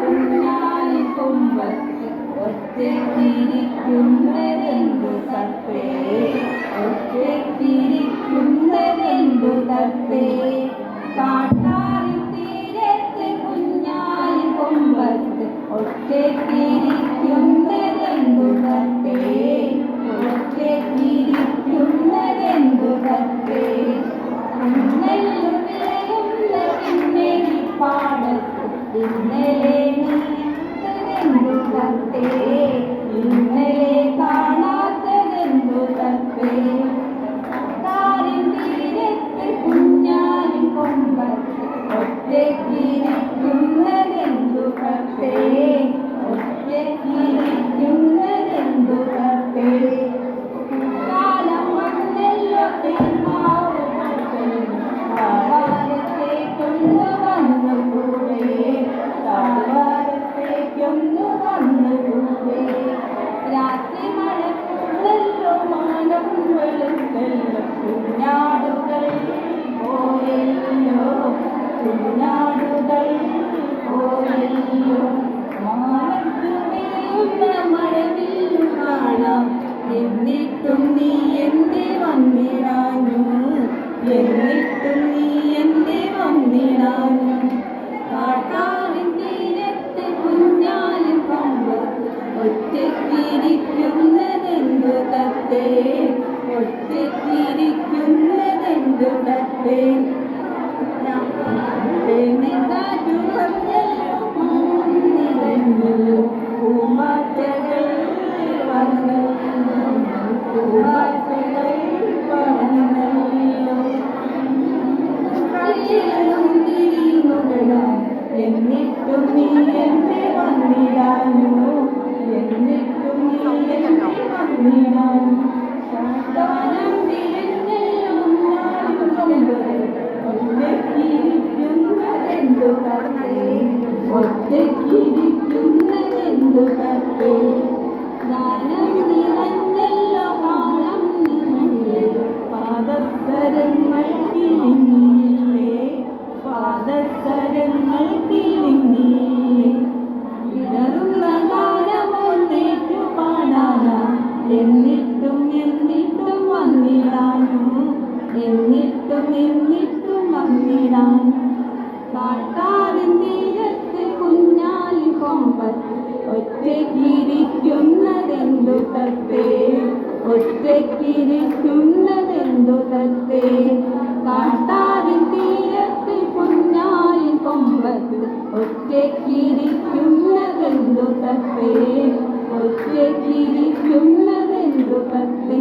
കുഞ്ഞാലി കൊമ്പത്ത് ഒറ്റയ്ക്കിരിക്കുന്നതെന്തു തത്തേ, ഒറ്റയ്ക്കിരിക്കുന്നതെന്തു തത്തേ. കാട്ടാറിൻ തീരത്ത് കുഞ്ഞാലി കൊമ്പത്ത് ഒറ്റയ്ക്കിരിക്കുന്നതെന്തു തത്തേ, ഒറ്റയ്ക്കിരിക്കുന്നതെന്തു തത്തേ. നെല്ലു വിളയുന്ന പിന്നേരി പാടത്ത് ഇന്നലെ നീന്തതെന്തു തത്തേ, ഇന്നലെ കാണാത്തതെന്തു തത്തേ. കാറിൻ തീരത്ത് കുഞ്ഞാലി കൊമ്പത്ത് ഒറ്റയ്ക്കിരിക്കുന്നതെന്തു തത്തേ, ഒറ്റയ്ക്കിരിക്കുന്നതെന്തു തത്തേ. കാലം വന്നല്ലോ തേന്മാവ് താഴ്വാരത്തേക്കൊന്നു വന്നുകൂടെ, താഴ്വാരത്തേക്കൊന്നു വന്നുകൂടെ. രാത്രി മഴക്കുള്ളല്ലോ മാനം വെളുത്തല്ലോ, കുഞ്ഞാടുകൾ പോയല്ലോ, കുഞ്ഞാടുകൾ പോയല്ലോ. മാനത്തു വിരിയുന്ന മഴവില്ലു കാണാം, എന്നിട്ടും നീ എന്തേ വന്നിടാഞ്ഞു, എന്നിട്ടും നീ എന്തേ വന്നിടാഞ്ഞു. കാട്ടാറിൻ തീരത്ത് കുഞ്ഞാലി കൊമ്പത്ത് ഒറ്റയ്ക്കിരിക്കുന്നതെന്തു തത്തേ, ഒറ്റയ്ക്കിരിക്കുന്നതെന്തു തത്തേ. കാറ്റു പറഞ്ഞല്ലോ നിറഞ്ഞല്ലോ, പൂമാറ്റകൾ വന്നല്ലോ, പൂമാറ്റകൾ വന്നല്ലോ. എന്നിട്ടും നീ എന്നെ വന്നിടാനോ, എന്നിട്ടും നീ എന്നെ വന്നിടാനോ. കാലം തിരിഞ്ഞല്ലോ ഒറ്റയ്ക്കിരിക്കുന്നതെന്തു തത്തേ, ഒറ്റയ്ക്കിരിക്കുന്നതെന്തു തത്തേ. ഗാനം നിറഞ്ഞല്ലോ കാലം നിറഞ്ഞല്ലോ, പാദസരങ്ങൾ കിളിങ്ങിയില്ലേ, പാദസരങ്ങൾ കിളിങ്ങിയില്ലേ. ഇടറുന്ന ഗാനമൊന്നേറ്റു പാടാനാ, എന്നിട്ടും എന്നിട്ടും വന്നിടാനോ, എന്നിട്ടും എന്നിട്ടും വന്നിടാനോ. കാട്ടാറിൻ തീരത്ത് കുഞ്ഞാലി കൊമ്പത്ത് ഒറ്റയ്ക്കിരിക്കുന്നതെന്തു തത്തേ, ഒറ്റയ്ക്കിരിക്കുന്നതെന്തു തത്തേ. കാട്ടാറിൻ തീരത്ത് കുഞ്ഞാലി കൊമ്പത്ത് ഒറ്റയ്ക്കിരിക്കുന്നതെന്തു തത്തേ, ഒറ്റയ്ക്കിരിക്കുന്നതെന്തു തത്തേ.